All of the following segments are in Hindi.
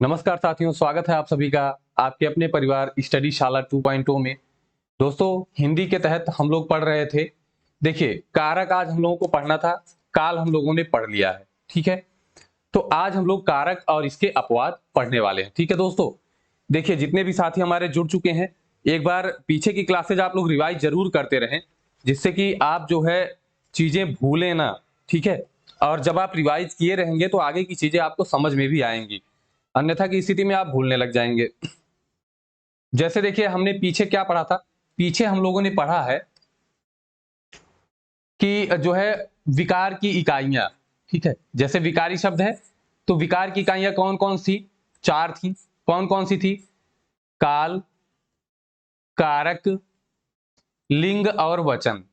नमस्कार साथियों, स्वागत है आप सभी का आपके अपने परिवार स्टडी शाला 2.0 में। दोस्तों, हिंदी के तहत हम लोग पढ़ रहे थे। देखिए, कारक आज हम लोगों को पढ़ना था, काल हम लोगों ने पढ़ लिया है। ठीक है, तो आज हम लोग कारक और इसके अपवाद पढ़ने वाले हैं। ठीक है दोस्तों, देखिए जितने भी साथी हमारे जुड़ चुके हैं, एक बार पीछे की क्लासेज आप लोग रिवाइज जरूर करते रहें, जिससे कि आप जो है चीजें भूलें ना। ठीक है, और जब आप रिवाइज किए रहेंगे तो आगे की चीजें आपको समझ में भी आएंगी, अन्यथा की स्थिति में आप भूलने लग जाएंगे। जैसे देखिए, हमने पीछे क्या पढ़ा था। पीछे हम लोगों ने पढ़ा है कि जो है विकार की इकाइयां। ठीक है, जैसे विकारी शब्द है तो विकार की इकाइयां कौन कौन सी? चार थी। कौन कौन सी थी? काल, कारक, लिंग और वचन।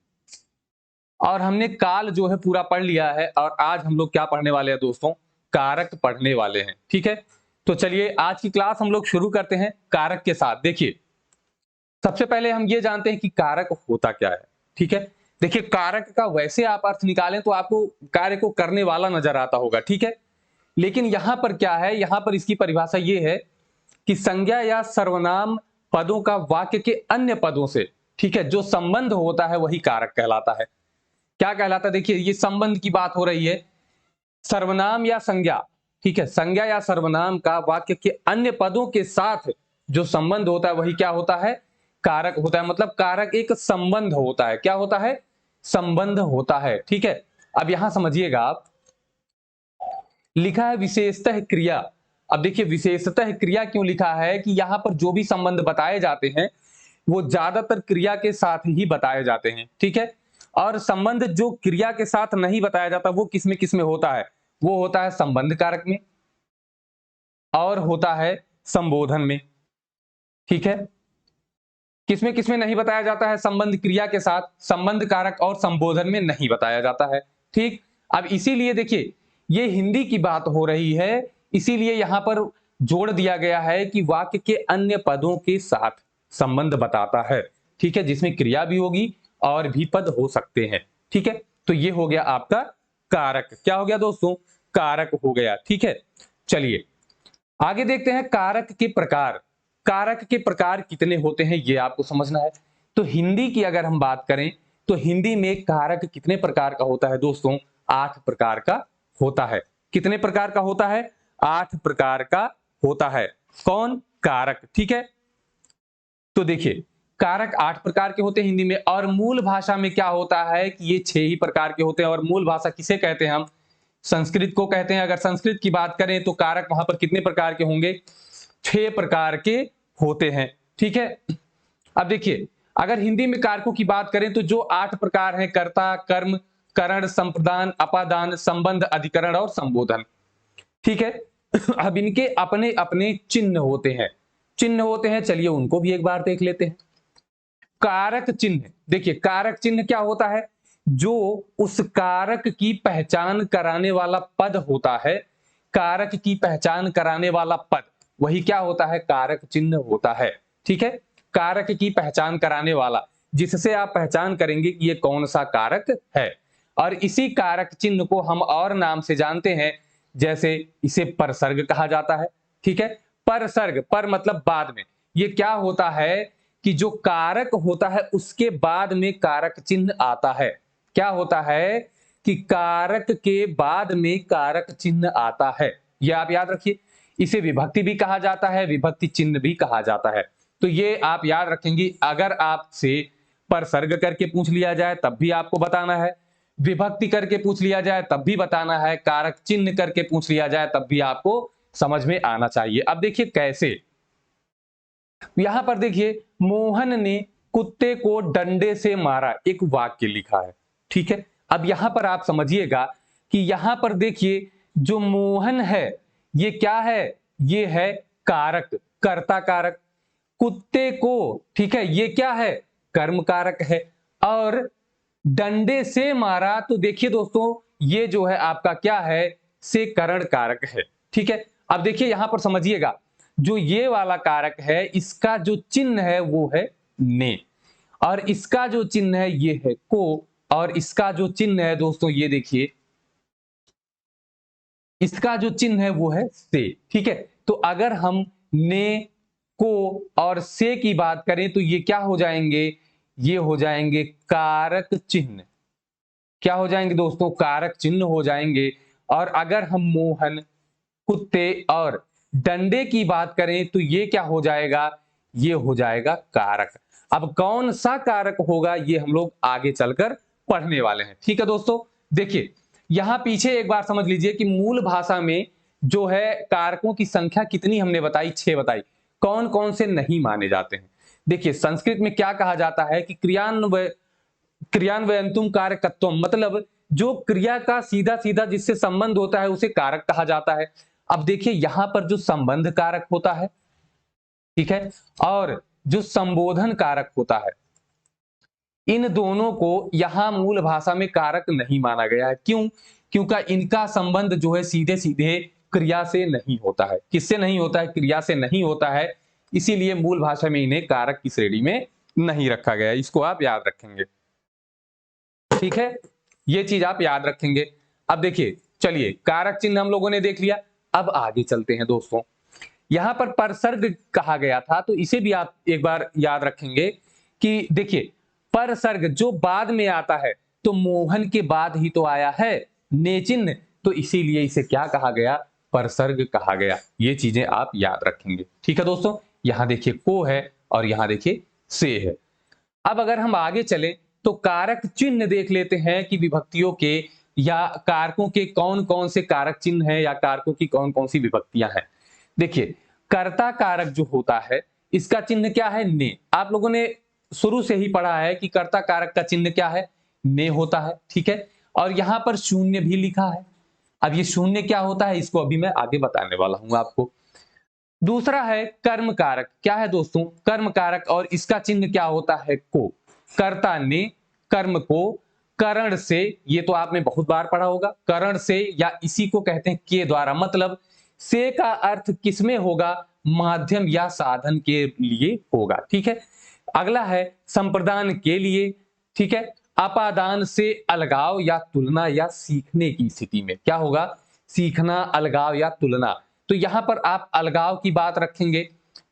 और हमने काल जो है पूरा पढ़ लिया है, और आज हम लोग क्या पढ़ने वाले हैं दोस्तों? कारक पढ़ने वाले हैं। ठीक है, तो चलिए आज की क्लास हम लोग शुरू करते हैं कारक के साथ। देखिए, सबसे पहले हम ये जानते हैं कि कारक होता क्या है। ठीक है, देखिए कारक का वैसे आप अर्थ निकालें तो आपको कार्य को करने वाला नजर आता होगा। ठीक है, लेकिन यहां पर क्या है, यहां पर इसकी परिभाषा ये है कि संज्ञा या सर्वनाम पदों का वाक्य के अन्य पदों से, ठीक है, जो संबंध होता है वही कारक कहलाता है। क्या कहलाता है? देखिए, ये संबंध की बात हो रही है। सर्वनाम या संज्ञा, ठीक है, संज्ञा या सर्वनाम का वाक्य के अन्य पदों के साथ जो संबंध होता है वही क्या होता है? कारक होता है। मतलब कारक एक संबंध होता है। क्या होता है? संबंध होता है। ठीक है, अब यहां समझिएगा आप, लिखा है विशेषतः क्रिया। अब देखिए, विशेषतः क्रिया क्यों लिखा है कि यहां पर जो भी संबंध बताए जाते हैं वो ज्यादातर क्रिया के साथ ही बताए जाते हैं। ठीक है, और संबंध जो क्रिया के साथ नहीं बताया जाता वो किस में होता है? वो होता है संबंध कारक में और होता है संबोधन में। ठीक है, किसमें नहीं बताया जाता है? संबंध क्रिया के साथ, संबंध कारक और संबोधन में नहीं बताया जाता है। ठीक, अब इसीलिए देखिए, ये हिंदी की बात हो रही है, इसीलिए यहां पर जोड़ दिया गया है कि वाक्य के अन्य पदों के साथ संबंध बताता है। ठीक है, जिसमें क्रिया भी होगी और भी पद हो सकते हैं। ठीक है, तो ये हो गया आपका कारक। क्या हो गया दोस्तों? कारक हो गया। ठीक है, चलिए आगे देखते हैं कारक के प्रकार। कारक के प्रकार कितने होते हैं ये आपको समझना है। तो हिंदी की अगर हम बात करें तो हिंदी में कारक कितने प्रकार का होता है दोस्तों? 8 प्रकार का होता है। कितने प्रकार का होता है? 8 प्रकार का होता है। कौन? कारक। ठीक है, तो देखिए कारक 8 प्रकार के होते हैं हिंदी में, और मूल भाषा में क्या होता है कि ये 6 ही प्रकार के होते हैं। और मूल भाषा किसे कहते हैं? हम संस्कृत को कहते हैं। अगर संस्कृत की बात करें तो कारक वहां पर कितने प्रकार के होंगे? 6 प्रकार के होते हैं। ठीक है, अब देखिए, अगर हिंदी में कारकों की बात करें तो जो 8 प्रकार हैं, कर्ता, कर्म, करण, संप्रदान, अपादान, संबंध, अधिकरण और संबोधन। ठीक है, अब इनके अपने अपने चिन्ह होते हैं। चिन्ह होते हैं, चलिए उनको भी एक बार देख लेते हैं। कारक चिन्ह, देखिए कारक चिन्ह क्या होता है? जो उस कारक की पहचान कराने वाला पद होता है, कारक की पहचान कराने वाला पद, वही क्या होता है? कारक चिन्ह होता है। ठीक है, कारक की पहचान कराने वाला, जिससे आप पहचान करेंगे कि ये कौन सा कारक है। और इसी कारक चिन्ह को हम और नाम से जानते हैं, जैसे इसे परसर्ग कहा जाता है। ठीक है, परसर्ग, पर मतलब बाद में। ये क्या होता है कि जो कारक होता है उसके बाद में कारक चिन्ह आता है। क्या होता है कि कारक के बाद में कारक चिन्ह आता है। यह आप याद रखिए। इसे विभक्ति भी कहा जाता है, विभक्ति चिन्ह भी कहा जाता है। तो ये आप याद रखेंगे। अगर आपसे परसर्ग करके पूछ लिया जाए तब भी आपको बताना है, विभक्ति करके पूछ लिया जाए तब भी बताना है, कारक चिन्ह करके पूछ लिया जाए तब भी आपको समझ में आना चाहिए। अब देखिए कैसे। यहां पर देखिए, मोहन ने कुत्ते को डंडे से मारा, एक वाक्य लिखा है। ठीक है, अब यहां पर आप समझिएगा कि यहां पर देखिए, जो मोहन है ये क्या है? ये है कारक, कर्ता कारक। कुत्ते को, ठीक है, ये क्या है? कर्म कारक है। और डंडे से मारा, तो देखिए दोस्तों, ये जो है आपका क्या है? से करण कारक है। ठीक है, अब देखिए यहां पर समझिएगा, जो ये वाला कारक है इसका जो चिन्ह है वो है ने, और इसका जो चिन्ह है ये है को, और इसका जो चिन्ह है दोस्तों ये देखिए, इसका जो चिन्ह है वो है से। ठीक है, तो अगर हम ने, को और से की बात करें तो ये क्या हो जाएंगे, ये हो जाएंगे कारक चिन्ह। क्या हो जाएंगे दोस्तों, कारक चिन्ह हो जाएंगे। और अगर हम मोहन, कुत्ते और डंडे की बात करें तो ये क्या हो जाएगा, ये हो जाएगा कारक। अब कौन सा कारक होगा ये हम लोग आगे चलकर पढ़ने वाले हैं। ठीक है दोस्तों, देखिए यहां पीछे एक बार समझ लीजिए कि मूल भाषा में जो है कारकों की संख्या कितनी हमने बताई, 6 बताई। कौन कौन से नहीं माने जाते हैं, देखिए संस्कृत में क्या कहा जाता है कि क्रियान्वयंतुम कारकत्वम, मतलब जो क्रिया का सीधा सीधा जिससे संबंध होता है उसे कारक कहा जाता है। अब देखिए यहां पर जो संबंध कारक होता है, ठीक है, और जो संबोधन कारक होता है, इन दोनों को यहां मूल भाषा में कारक नहीं माना गया है। क्यों, क्योंकि इनका संबंध जो है सीधे सीधे क्रिया से नहीं होता है। किससे नहीं होता है, क्रिया से नहीं होता है, इसीलिए मूल भाषा में इन्हें कारक की श्रेणी में नहीं रखा गया। इसको आप याद रखेंगे, ठीक है, ये चीज आप याद रखेंगे। अब देखिए चलिए कारक चिन्ह हम लोगों ने देख लिया, अब आगे चलते हैं दोस्तों। यहां पर परसर्ग कहा गया था तो इसे भी आप एक बार याद रखेंगे कि देखिए परसर्ग जो बाद में आता है, तो मोहन के बाद ही तो आया है ने चिन्ह, तो इसीलिए इसे क्या कहा गया, परसर्ग कहा गया। ये चीजें आप याद रखेंगे, ठीक है दोस्तों। यहां देखिए को है और यहां देखिए से है। अब अगर हम आगे चलें तो कारक चिन्ह देख लेते हैं कि विभक्तियों के या कारकों के कौन कौन से कारक चिन्ह हैं या कारकों की कौन कौन सी विभक्तियां हैं। देखिए कर्ता कारक जो होता है इसका चिन्ह क्या है, ने। आप लोगों ने शुरू से ही पढ़ा है कि कर्ता कारक का चिन्ह क्या है, ने होता है, ठीक है। और यहां पर शून्य भी लिखा है। अब ये शून्य क्या होता है इसको अभी मैं आगे बताने वाला हूं आपको। दूसरा है कर्म कारक, क्या है दोस्तों, कर्म कारक, और इसका चिन्ह क्या होता है, को। कर्ता ने कर्म को करण से, ये तो आपने बहुत बार पढ़ा होगा, करण से या इसी को कहते हैं के द्वारा, मतलब से का अर्थ किसमें होगा, माध्यम या साधन के लिए होगा, ठीक है। अगला है संप्रदान के लिए, ठीक है। अपादान से अलगाव या तुलना या सीखने की स्थिति में क्या होगा, सीखना, अलगाव या तुलना। तो यहां पर आप अलगाव की बात रखेंगे,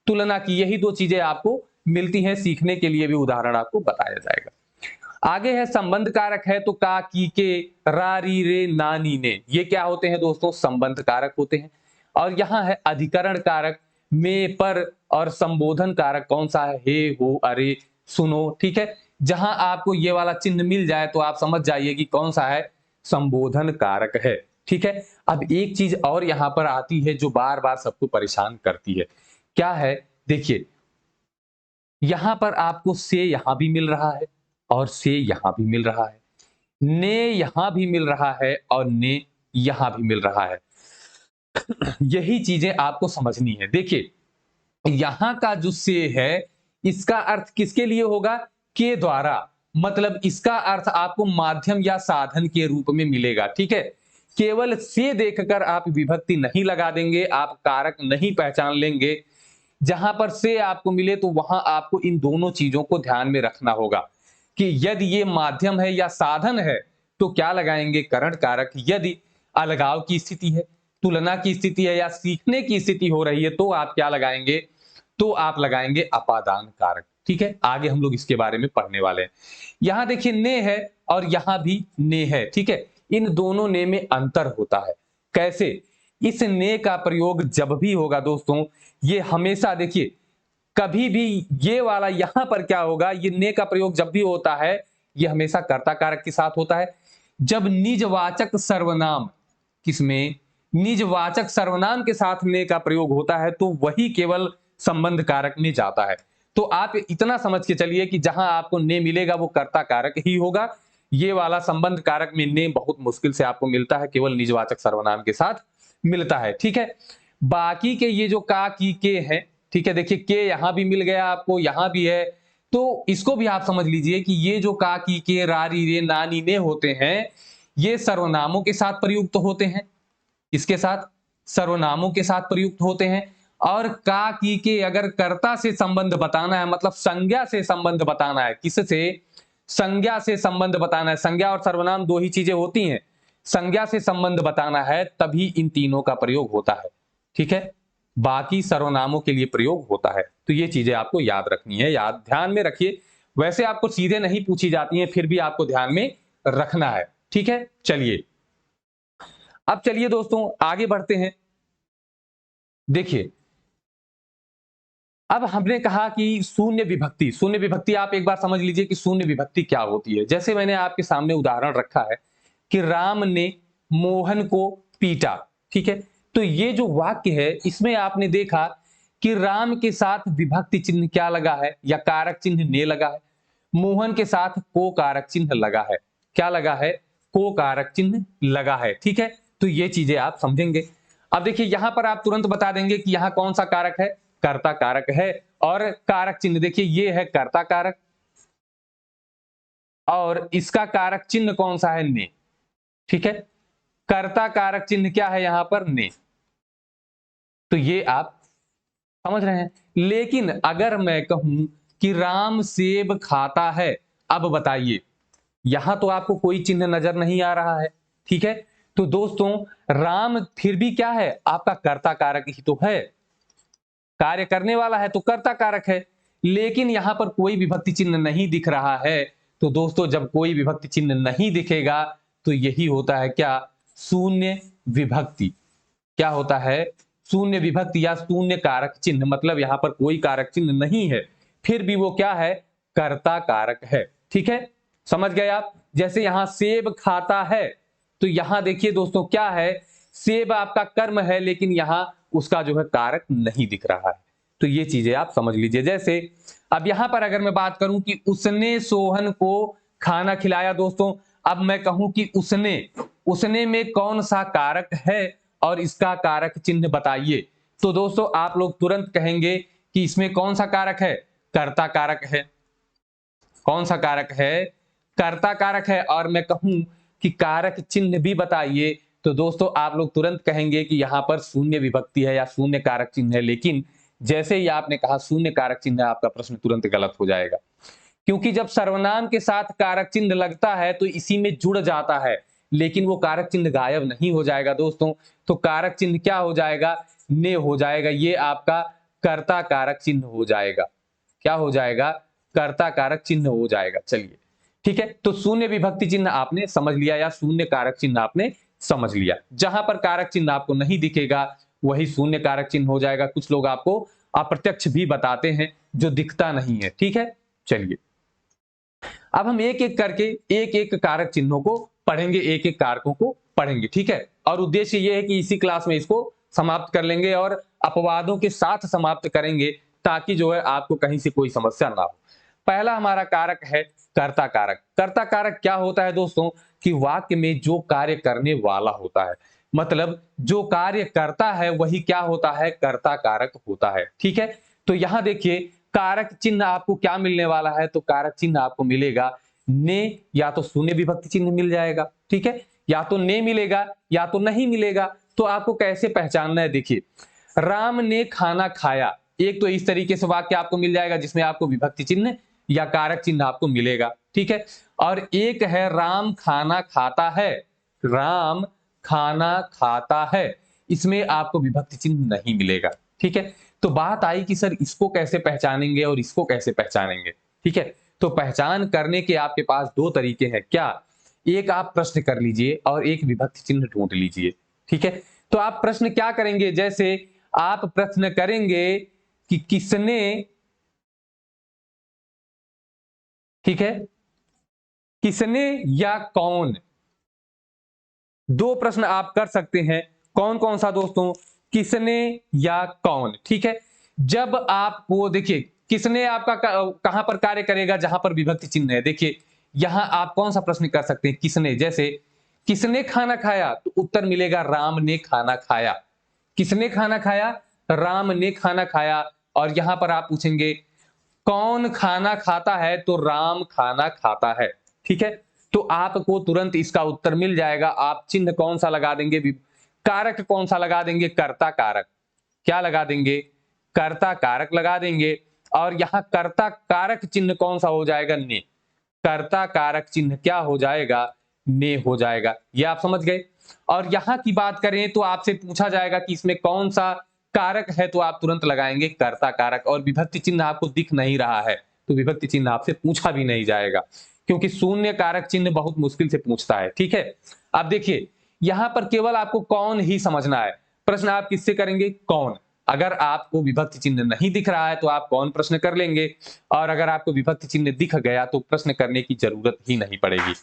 तुलना की, यही दो चीजें आपको मिलती हैं, सीखने के लिए भी उदाहरण आपको बताया जाएगा। आगे है संबंध कारक है, तो का, की, के, रा, री, रे, ना, नी, ने, ये क्या होते हैं दोस्तों, संबंध कारक होते हैं। और यहां है अधिकरण कारक, में, पर, और संबोधन कारक कौन सा है, हे, हो, अरे, सुनो, ठीक है। जहां आपको ये वाला चिन्ह मिल जाए तो आप समझ जाइए कि कौन सा है, संबोधन कारक है, ठीक है। अब एक चीज और यहां पर आती है जो बार बार सबको परेशान करती है, क्या है, देखिए यहां पर आपको से यहां भी मिल रहा है और से यहां भी मिल रहा है, ने यहां भी मिल रहा है और ने यहां भी मिल रहा है। यही चीजें आपको समझनी है। देखिए यहां का जो से है इसका अर्थ किसके लिए होगा, के द्वारा, मतलब इसका अर्थ आपको माध्यम या साधन के रूप में मिलेगा, ठीक है। केवल से देखकर आप विभक्ति नहीं लगा देंगे, आप कारक नहीं पहचान लेंगे। जहां पर से आपको मिले तो वहां आपको इन दोनों चीजों को ध्यान में रखना होगा कि यदि ये माध्यम है या साधन है तो क्या लगाएंगे, करण कारक। यदि अलगाव की स्थिति है, तुलना की स्थिति है या सीखने की स्थिति हो रही है तो आप क्या लगाएंगे, तो आप लगाएंगे अपादान कारक, ठीक है। आगे हम लोग इसके बारे में पढ़ने वाले हैं। यहां देखिए ने है और यहां भी ने है, ठीक है। इन दोनों ने में अंतर होता है। कैसे, इस ने का प्रयोग जब भी होगा दोस्तों, ये हमेशा देखिए कभी भी ये वाला यहां पर क्या होगा, ये ने का प्रयोग जब भी होता है ये हमेशा कर्ता कारक के साथ होता है। जब निजवाचक सर्वनाम, किसमें, निजवाचक सर्वनाम के साथ ने का प्रयोग होता है तो वही केवल संबंध कारक में जाता है। तो आप इतना समझ के चलिए कि जहां आपको ने मिलेगा वो कर्ता कारक ही होगा। ये वाला संबंध कारक में ने बहुत मुश्किल से आपको मिलता है, केवल निजवाचक सर्वनाम के साथ मिलता है, ठीक है। बाकी के ये जो का, की, के हैं, ठीक है, देखिए के यहां भी मिल गया आपको, यहां भी है, तो इसको भी आप समझ लीजिए कि ये जो का, की, के, रारी, रे, नानी, ने होते हैं ये सर्वनामों के साथ प्रयुक्त होते हैं। इसके साथ, सर्वनामों के साथ प्रयुक्त होते हैं। और का, की, के अगर कर्ता से संबंध बताना है, मतलब संज्ञा से संबंध बताना है, किससे, संज्ञा से संबंध बताना है, संज्ञा और सर्वनाम दो ही चीजें होती हैं, संज्ञा से संबंध बताना है तभी इन तीनों का प्रयोग होता है, ठीक है। बाकी सर्वनामों के लिए प्रयोग होता है। तो ये चीजें आपको याद रखनी है, याद ध्यान में रखिए। वैसे आपको सीधे नहीं पूछी जाती हैं, फिर भी आपको ध्यान में रखना है। ठीक है, चलिए अब चलिए दोस्तों आगे बढ़ते हैं। देखिए अब हमने कहा कि शून्य विभक्ति, शून्य विभक्ति आप एक बार समझ लीजिए कि शून्य विभक्ति क्या होती है। जैसे मैंने आपके सामने उदाहरण रखा है कि राम ने मोहन को पीटा। ठीक है, तो ये जो वाक्य है इसमें आपने देखा कि राम के साथ विभक्ति चिन्ह क्या लगा है, या कारक चिन्ह ने लगा है। मोहन के साथ को कारक चिन्ह लगा है। क्या लगा है? को कारक चिन्ह लगा है। ठीक है, तो ये चीजें आप समझेंगे। अब देखिए यहां पर आप तुरंत बता देंगे कि यहां कौन सा कारक है, कर्ता कारक है। और कारक चिन्ह देखिए ये है कर्ता कारक, और इसका कारक चिन्ह कौन सा है? ने। ठीक है, कर्ता कारक चिन्ह क्या है यहां पर? ने। तो ये आप समझ रहे हैं। लेकिन अगर मैं कहूं कि राम सेब खाता है, अब बताइए, यहां तो आपको कोई चिन्ह नजर नहीं आ रहा है। ठीक है, तो दोस्तों राम फिर भी क्या है? आपका कर्ता कारक ही तो है, कार्य करने वाला है तो कर्ता कारक है। लेकिन यहां पर कोई विभक्ति चिन्ह नहीं दिख रहा है। तो दोस्तों जब कोई विभक्ति चिन्ह नहीं दिखेगा तो यही होता है क्या? शून्य विभक्ति। क्या होता है? शून्य विभक्ति या शून्य कारक चिन्ह, मतलब यहां पर कोई कारक चिन्ह नहीं है, फिर भी वो क्या है? कर्ता कारक है। ठीक है, समझ गए आप। जैसे यहां सेब खाता है, तो यहां देखिए दोस्तों क्या है? सेब आपका कर्म है, लेकिन यहां उसका जो है कारक नहीं दिख रहा है। तो ये चीजें आप समझ लीजिए। जैसे अब यहां पर अगर मैं बात करूं कि उसने सोहन को खाना खिलाया, दोस्तों अब मैं कहूं कि उसने में कौन सा कारक है और इसका कारक चिन्ह बताइए, तो दोस्तों आप लोग तुरंत कहेंगे कि इसमें कौन सा कारक है? कर्ता कारक है। कौन सा कारक है? कर्ता कारक है। और मैं कहूं कि कारक चिन्ह भी बताइए, तो दोस्तों आप लोग तुरंत कहेंगे कि यहां पर शून्य विभक्ति है या शून्य कारक चिन्ह है। लेकिन जैसे ही आपने कहा शून्य कारक चिन्ह, आपका प्रश्न तुरंत गलत हो जाएगा, क्योंकि जब सर्वनाम के साथ कारक चिन्ह लगता है तो इसी में जुड़ जाता है, लेकिन वो कारक चिन्ह गायब नहीं हो जाएगा दोस्तों। तो कारक चिन्ह क्या हो जाएगा? ने हो जाएगा। ये आपका कर्ता कारक चिन्ह हो जाएगा। क्या हो जाएगा? कर्ता कारक चिन्ह हो जाएगा। चलिए ठीक है, तो शून्य विभक्ति चिन्ह आपने समझ लिया या शून्य कारक चिन्ह आपने समझ लिया। जहां पर कारक चिन्ह आपको नहीं दिखेगा वही शून्य कारक चिन्ह हो जाएगा। कुछ लोग आपको अप्रत्यक्ष भी बताते हैं जो दिखता नहीं है। ठीक है, चलिए अब हम एक एक करके एक एक कारक चिन्हों को पढ़ेंगे, एक एक कारकों को पढ़ेंगे। ठीक है, और उद्देश्य यह है कि इसी क्लास में इसको समाप्त कर लेंगे और अपवादों के साथ समाप्त करेंगे, ताकि जो है आपको कहीं से कोई समस्या ना हो। पहला हमारा कारक है कर्ता कारक। कर्ता कारक क्या होता है दोस्तों? कि वाक्य में जो कार्य करने वाला होता है, मतलब जो कार्य करता है वही क्या होता है? कर्ता कारक होता है। ठीक है, तो यहां देखिए कारक चिन्ह आपको क्या मिलने वाला है? तो कारक चिन्ह आपको मिलेगा ने, या तो शून्य विभक्ति चिन्ह मिल जाएगा। ठीक है, या तो ने मिलेगा या तो नहीं मिलेगा। तो आपको कैसे पहचानना है? देखिए राम ने खाना खाया, एक तो इस तरीके से वाक्य आपको मिल जाएगा जिसमें आपको विभक्ति चिन्ह या कारक चिन्ह आपको मिलेगा। ठीक है, और एक है राम खाना खाता है। राम खाना खाता है, इसमें आपको विभक्ति चिन्ह नहीं मिलेगा। ठीक है, तो बात आई कि सर इसको कैसे पहचानेंगे और इसको कैसे पहचानेंगे। ठीक है, तो पहचान करने के आपके पास दो तरीके हैं। क्या? एक आप प्रश्न कर लीजिए और एक विभक्ति चिन्ह ढूंढ लीजिए। ठीक है, तो आप प्रश्न क्या करेंगे? जैसे आप प्रश्न करेंगे कि किसने, ठीक है, किसने या कौन, दो प्रश्न आप कर सकते हैं। कौन कौन सा दोस्तों? किसने या कौन। ठीक है, जब आपको देखिए किसने आपका कहां पर कार्य करेगा? जहां पर विभक्ति चिन्ह है। देखिए यहां आप कौन सा प्रश्न कर सकते हैं? किसने, जैसे किसने खाना खाया, तो उत्तर मिलेगा राम ने खाना खाया। किसने खाना खाया? राम ने खाना खाया। और यहां पर आप पूछेंगे कौन खाना खाता है, तो राम खाना खाता है। ठीक है, तो आपको तुरंत इसका उत्तर मिल जाएगा। आप चिन्ह कौन सा लगा देंगे? कारक कौन सा लगा देंगे? कर्ता कारक। क्या लगा देंगे? कर्ता कारक लगा देंगे। और यहां कर्ता कारक चिन्ह कौन सा हो जाएगा? ने। कर्ता कारक चिन्ह क्या हो जाएगा? ने हो जाएगा। ये आप समझ गए। और यहां की बात करें तो आपसे पूछा जाएगा कि इसमें कौन सा कारक है तो आप तुरंत लगाएंगे कर्ता कारक, और विभक्ति चिन्ह आपको दिख नहीं रहा है तो विभक्ति चिन्ह आपसे पूछा भी नहीं जाएगा, क्योंकि शून्य कारक चिन्ह बहुत मुश्किल से पूछता है। ठीक है, अब देखिए यहां पर केवल आपको कौन ही समझना है। प्रश्न आप किससे करेंगे? कौन। अगर आपको विभक्ति चिन्ह नहीं दिख रहा है तो आप कौन प्रश्न कर लेंगे, और अगर आपको विभक्ति चिन्ह दिख गया तो प्रश्न करने की जरूरत ही नहीं पड़ेगी।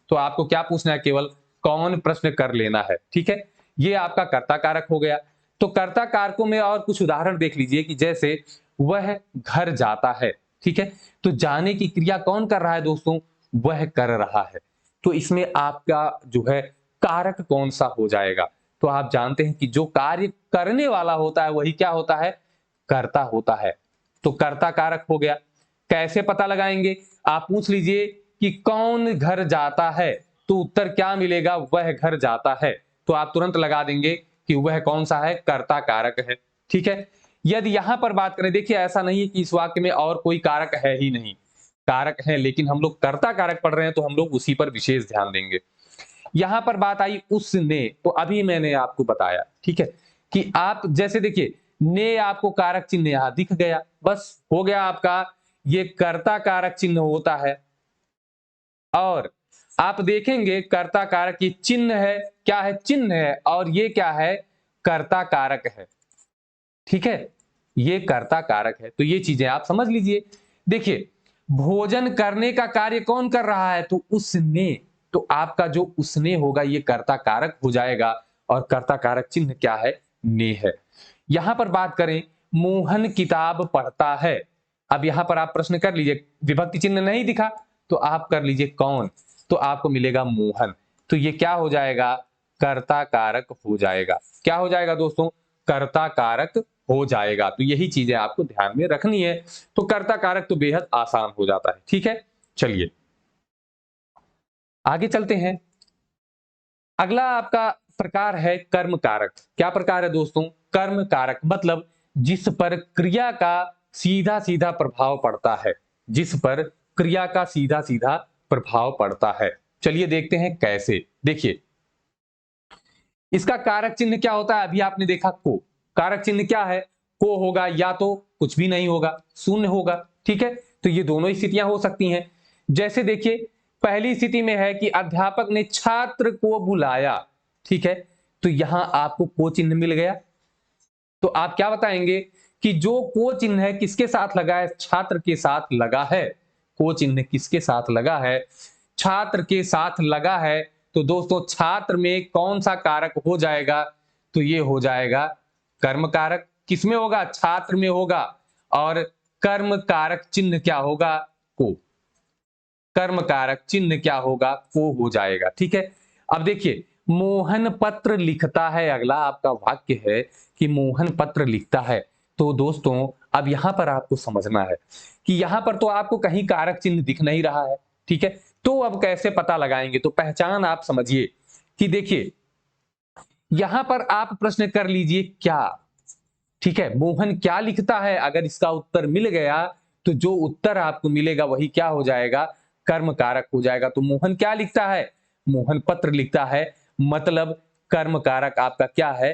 तो आपको क्या पूछना है? केवल कौन प्रश्न कर लेना है। ठीक है, ये आपका कर्ता कारक हो गया। तो कर्ता कारकों में और कुछ उदाहरण देख लीजिए कि जैसे वह घर जाता है। ठीक है, तो जाने की क्रिया कौन कर रहा है दोस्तों? वह कर रहा है। तो इसमें आपका जो है कारक कौन सा हो जाएगा? तो आप जानते हैं कि जो कार्य करने वाला होता है वही क्या होता है? कर्ता होता है। तो कर्ता कारक हो गया। कैसे पता लगाएंगे? आप पूछ लीजिए कि कौन घर जाता है, तो उत्तर क्या मिलेगा? वह घर जाता है। तो आप तुरंत लगा देंगे कि वह कौन सा है? कर्ता कारक है। ठीक है, यदि यहां पर बात करें, देखिए ऐसा नहीं है कि इस वाक्य में और कोई कारक है ही नहीं, कारक है, लेकिन हम लोग कर्ता कारक पढ़ रहे हैं तो हम लोग उसी पर विशेष ध्यान देंगे। यहां पर बात आई उसने, तो अभी मैंने आपको बताया, ठीक है, कि आप जैसे देखिए ने आपको कारक चिन्ह यहां दिख गया, बस हो गया आपका, ये कर्ता कारक चिन्ह होता है। और आप देखेंगे कर्ता कारक की चिन्ह है, क्या है? चिन्ह है, और ये क्या है? कर्ता कारक है। ठीक है, ये कर्ता कारक है। तो ये चीजें आप समझ लीजिए। देखिए भोजन करने का कार्य कौन कर रहा है? तो उसने। तो आपका जो उसने होगा ये कर्ता कारक हो जाएगा, और कर्ता कारक चिन्ह क्या है? ने है। यहां पर बात करें, मोहन किताब पढ़ता है। अब यहां पर आप प्रश्न कर लीजिए, विभक्ति चिन्ह नहीं दिखा तो आप कर लीजिए कौन, तो आपको मिलेगा मोहन। तो ये क्या हो जाएगा? कर्ता कारक हो जाएगा। क्या हो जाएगा दोस्तों? कर्ता कारक हो जाएगा। तो यही चीजें आपको ध्यान में रखनी है। तो कर्ता कारक तो बेहद आसान हो जाता है। ठीक है, चलिए आगे चलते हैं। अगला आपका प्रकार है कर्म कारक। क्या प्रकार है दोस्तों? कर्म कारक मतलब जिस पर क्रिया का सीधा सीधा प्रभाव पड़ता है, जिस पर क्रिया का सीधा सीधा प्रभाव पड़ता है। चलिए देखते हैं कैसे। देखिए इसका कारक चिन्ह क्या होता है? अभी आपने देखा को। कारक चिन्ह क्या है? को होगा, या तो कुछ भी नहीं होगा, शून्य होगा। ठीक है, तो ये दोनों स्थितियां हो सकती हैं। जैसे देखिए पहली स्थिति में है कि अध्यापक ने छात्र को बुलाया। ठीक है, तो यहां आपको को चिन्ह मिल गया। तो आप क्या बताएंगे कि जो को चिन्ह है किसके साथ लगा है? छात्र के साथ लगा है। को चिन्ह किसके साथ लगा है? छात्र के साथ लगा है। तो दोस्तों छात्र में कौन सा कारक हो जाएगा? तो ये हो जाएगा कर्म कारक। किसमें होगा? छात्र में होगा। और कर्म कारक चिन्ह क्या होगा? को। कर्म कारक चिन्ह क्या होगा? को हो जाएगा। ठीक है, अब देखिए मोहन पत्र लिखता है, अगला आपका वाक्य है कि मोहन पत्र लिखता है। तो दोस्तों अब यहां पर आपको समझना है कि यहां पर तो आपको कहीं कारक चिन्ह दिख नहीं रहा है। ठीक है, तो अब कैसे पता लगाएंगे? तो पहचान आप समझिए कि देखिए यहां पर आप प्रश्न कर लीजिए क्या। ठीक है, मोहन क्या लिखता है? अगर इसका उत्तर मिल गया तो जो उत्तर आपको मिलेगा वही क्या हो जाएगा? कर्म कारक हो जाएगा। तो मोहन क्या लिखता है? मोहन पत्र लिखता है, मतलब कर्म कारक आपका क्या है?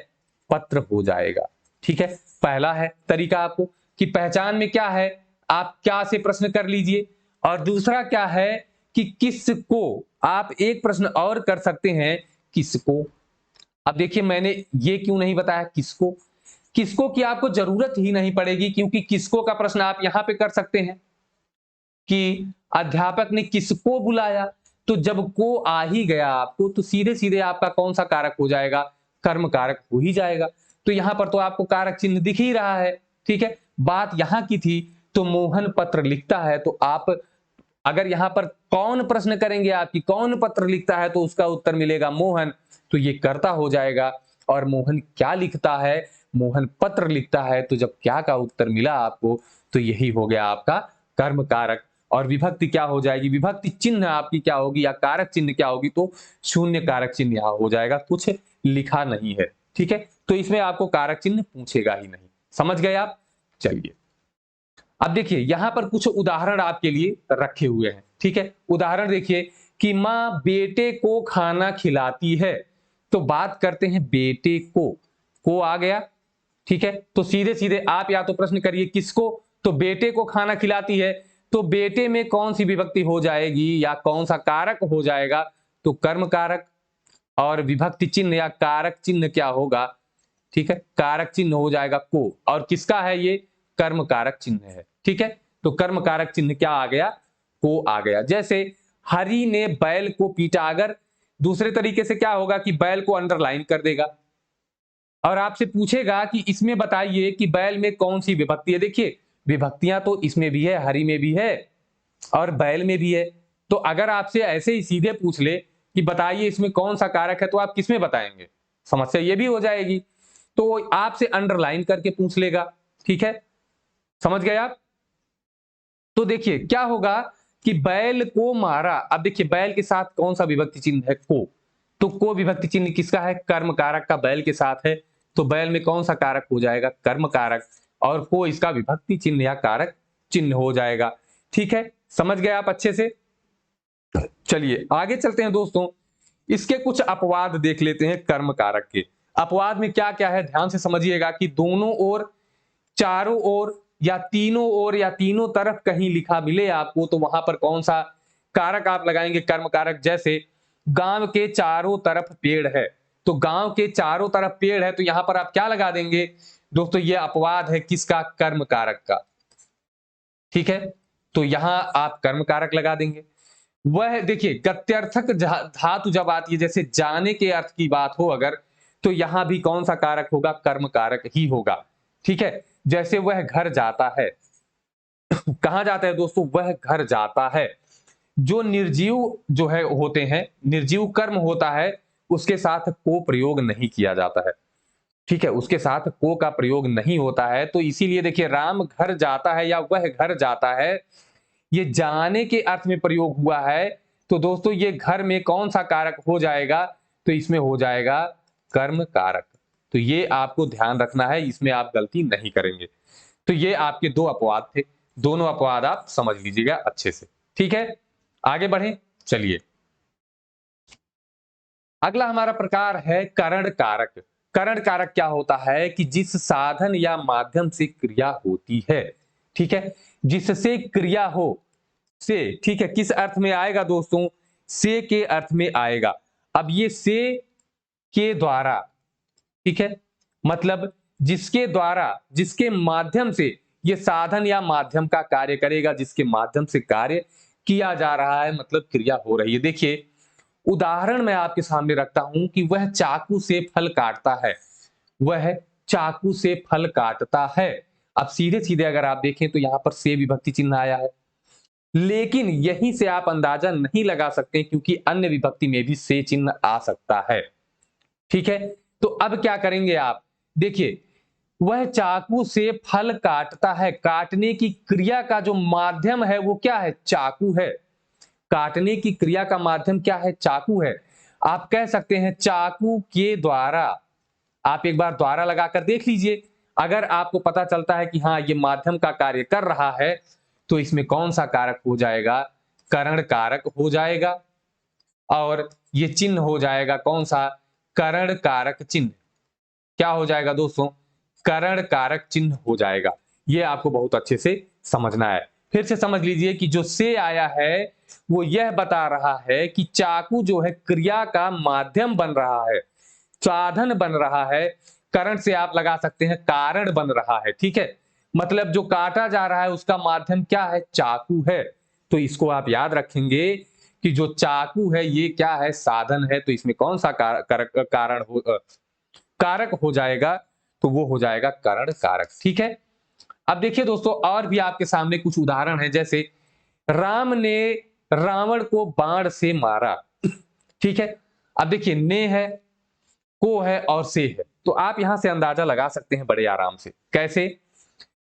पत्र हो जाएगा। ठीक है, पहला है तरीका आपको कि पहचान में क्या है, आप क्या से प्रश्न कर लीजिए। और दूसरा क्या है कि किसको, आप एक प्रश्न और कर सकते हैं, किसको। अब देखिए मैंने ये क्यों नहीं बताया किसको। किसको की आपको जरूरत ही नहीं पड़ेगी, क्योंकि किसको का प्रश्न आप यहां पे कर सकते हैं कि अध्यापक ने किसको बुलाया। तो जब को आ ही गया आपको तो सीधे सीधे आपका कौन सा कारक हो जाएगा? कर्म कारक हो ही जाएगा। तो यहां पर तो आपको कारक चिन्ह दिख ही रहा है। ठीक है, बात यहां की थी तो मोहन पत्र लिखता है, तो आप अगर यहां पर कौन प्रश्न करेंगे आपकी, कौन पत्र लिखता है, तो उसका उत्तर मिलेगा मोहन। तो ये कर्ता हो जाएगा। और मोहन क्या लिखता है? मोहन पत्र लिखता है। तो जब क्या का उत्तर मिला आपको तो यही हो गया आपका कर्म कारक। और विभक्ति क्या हो जाएगी? विभक्ति चिन्ह आपकी क्या होगी या कारक चिन्ह क्या होगी? तो शून्य कारक चिन्ह यहां हो जाएगा, कुछ लिखा नहीं है। ठीक है, तो इसमें आपको कारक चिन्ह पूछेगा ही नहीं। समझ गए आप? चलिए अब देखिए यहां पर कुछ उदाहरण आपके लिए रखे हुए हैं। ठीक है, उदाहरण देखिए कि मां बेटे को खाना खिलाती है। तो बात करते हैं बेटे को आ गया। ठीक है, तो सीधे सीधे आप या तो प्रश्न करिए किसको, तो बेटे को खाना खिलाती है, तो बेटे में कौन सी विभक्ति हो जाएगी या कौन सा कारक हो जाएगा, तो कर्म कारक। और विभक्ति चिन्ह या कारक चिन्ह क्या होगा, ठीक है, कारक चिन्ह हो जाएगा को, और किसका है ये, कर्म कारक चिन्ह है, ठीक है। तो कर्म कारक चिन्ह क्या आ गया, को आ गया। जैसे हरि ने बैल को पीटा, अगर दूसरे तरीके से क्या होगा कि बैल को अंडरलाइन कर देगा और आपसे पूछेगा कि इसमें बताइए कि बैल में कौन सी विभक्ति है। देखिए विभक्तियां तो इसमें भी है, हरि में भी है और बैल में भी है। तो अगर आपसे ऐसे ही सीधे पूछ ले कि बताइए इसमें कौन सा कारक है, तो आप किसमें बताएंगे, समस्या ये भी हो जाएगी। तो आपसे अंडरलाइन करके पूछ लेगा, ठीक है, समझ गए आप। तो देखिए क्या होगा कि बैल को मारा, अब देखिए बैल के साथ कौन सा विभक्ति चिन्ह है, को, तो को विभक्ति चिन्ह किसका है, कर्म कारक का बैल के साथ है, तो बैल में कौन सा कारक हो जाएगा, कर्म कारक, और को इसका विभक्ति चिन्ह या कारक चिन्ह हो जाएगा। ठीक है, समझ गए आप अच्छे से। चलिए आगे चलते हैं दोस्तों, इसके कुछ अपवाद देख लेते हैं कर्म कारक के। अपवाद में क्या क्या है ध्यान से समझिएगा कि दोनों ओर, चारों ओर या तीनों ओर या तीनों तरफ कहीं लिखा मिले आपको, तो वहां पर कौन सा कारक आप लगाएंगे, कर्म कारक। जैसे गांव के चारों तरफ पेड़ है, तो गांव के चारों तरफ पेड़ है, तो यहां पर आप क्या लगा देंगे दोस्तों, ये अपवाद है किसका, कर्म कारक का, ठीक है। तो यहां आप कर्म कारक लगा देंगे। वह देखिए गत्यर्थक धातु जब आती है, जैसे जाने के अर्थ की बात हो अगर, तो यहां भी कौन सा कारक होगा, कर्म कारक ही होगा, ठीक है। जैसे वह घर जाता है, कहां जाता है दोस्तों, वह घर जाता है। जो निर्जीव जो है होते हैं, निर्जीव कर्म होता है, उसके साथ को प्रयोग नहीं किया जाता है, ठीक है, उसके साथ को का प्रयोग नहीं होता है। तो इसीलिए देखिए राम घर जाता है या वह घर जाता है, ये जाने के अर्थ में प्रयोग हुआ है, तो दोस्तों ये घर में कौन सा कारक हो जाएगा, तो इसमें हो जाएगा कर्म कारक। तो ये आपको ध्यान रखना है, इसमें आप गलती नहीं करेंगे। तो ये आपके दो अपवाद थे, दोनों अपवाद आप समझ लीजिएगा अच्छे से, ठीक है। आगे बढ़ें, चलिए अगला हमारा प्रकार है करण कारक। करण कारक क्या होता है कि जिस साधन या माध्यम से क्रिया होती है, ठीक है, जिससे क्रिया हो, से, ठीक है, किस अर्थ में आएगा दोस्तों, से के अर्थ में आएगा। अब ये से के द्वारा, ठीक है, मतलब जिसके द्वारा, जिसके माध्यम से ये साधन या माध्यम का कार्य करेगा, जिसके माध्यम से कार्य किया जा रहा है, मतलब क्रिया हो रही है। देखिए उदाहरण मैं आपके सामने रखता हूं कि वह चाकू से फल काटता है, वह चाकू से फल काटता है। अब सीधे सीधे अगर आप देखें तो यहां पर से विभक्ति चिन्ह आया है, लेकिन यहीं से आप अंदाजा नहीं लगा सकते क्योंकि अन्य विभक्ति में भी से चिन्ह आ सकता है, ठीक है। तो अब क्या करेंगे आप, देखिए वह चाकू से फल काटता है, काटने की क्रिया का जो माध्यम है वो क्या है, चाकू है। काटने की क्रिया का माध्यम क्या है, चाकू है। आप कह सकते हैं चाकू के द्वारा, आप एक बार द्वारा लगाकर देख लीजिए, अगर आपको पता चलता है कि हाँ ये माध्यम का कार्य कर रहा है, तो इसमें कौन सा कारक हो जाएगा, करण कारक हो जाएगा, और ये चिन्ह हो जाएगा कौन सा, करण कारक चिन्ह। क्या हो जाएगा दोस्तों, करण कारक चिन्ह हो जाएगा। ये आपको बहुत अच्छे से समझना है। फिर से समझ लीजिए कि जो से आया है वो यह बता रहा है कि चाकू जो है क्रिया का माध्यम बन रहा है, साधन बन रहा है। करण से आप लगा सकते हैं कारण बन रहा है, ठीक है, मतलब जो काटा जा रहा है उसका माध्यम क्या है, चाकू है। तो इसको आप याद रखेंगे कि जो चाकू है ये क्या है, साधन है। तो इसमें कौन सा कारण हो, कारक हो जाएगा, तो वो हो जाएगा करण कारक, ठीक है। अब देखिए दोस्तों और भी आपके सामने कुछ उदाहरण है, जैसे राम ने रावण को बाण से मारा, ठीक है। अब देखिए ने है, को है और से है, तो आप यहां से अंदाजा लगा सकते हैं बड़े आराम से। कैसे,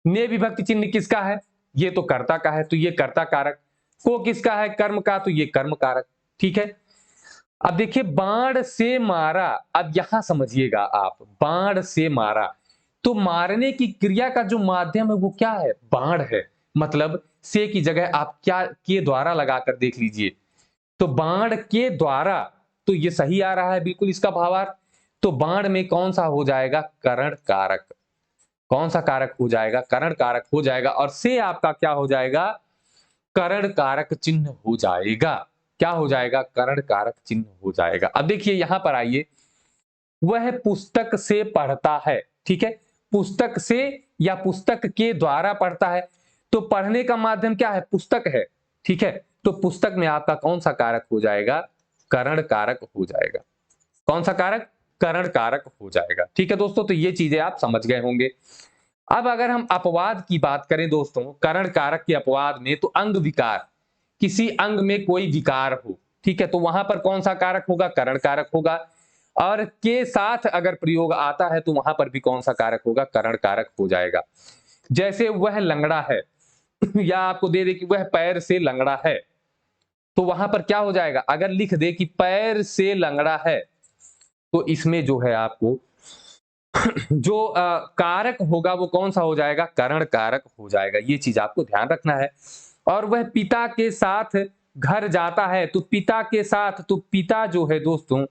ने विभक्ति चिन्ह किसका है, ये तो कर्ता का है, तो ये कर्ता कारक। को किसका है, कर्म का, तो ये कर्म कारक, ठीक है। अब देखिए बाण से मारा, अब यहां समझिएगा आप, बाण से मारा, तो मारने की क्रिया का जो माध्यम है वो क्या है, बाण है। मतलब से की जगह आप क्या के द्वारा लगाकर देख लीजिए, तो बाण के द्वारा, तो ये सही आ रहा है बिल्कुल इसका भावार्थ। तो बाण में कौन सा हो जाएगा, करण कारक, कौन सा कारक हो जाएगा? करण कारक हो जाएगा। और से आपका क्या हो जाएगा? करण कारक चिन्ह हो जाएगा। क्या हो जाएगा? करण कारक चिन्ह हो जाएगा। अब देखिए यहां पर आइए, वह पुस्तक से पढ़ता है, ठीक है, पुस्तक से या पुस्तक के द्वारा पढ़ता है, तो पढ़ने का माध्यम क्या है? पुस्तक है, ठीक है, तो पुस्तक में आपका कौन सा कारक हो जाएगा? करण कारक हो जाएगा। कौन सा कारक? करण कारक हो जाएगा। ठीक है दोस्तों, तो ये चीजें आप समझ गए होंगे। अब अगर हम अपवाद की बात करें दोस्तों, करण कारक के अपवाद में, तो अंग विकार, किसी अंग में कोई विकार हो, ठीक है, तो वहां पर कौन सा कारक होगा? करण कारक होगा। और के साथ अगर प्रयोग आता है तो वहां पर भी कौन सा कारक होगा? करण कारक हो जाएगा। जैसे वह लंगड़ा है या आपको दे दे कि वह पैर से लंगड़ा है, तो वहां पर क्या हो जाएगा? अगर लिख दे कि पैर से लंगड़ा है, तो इसमें जो है आपको जो कारक होगा वो कौन सा हो जाएगा? करण कारक हो जाएगा। ये चीज आपको ध्यान रखना है। और वह पिता के साथ घर जाता है, तो पिता के साथ, तो पिता जो है दोस्तों,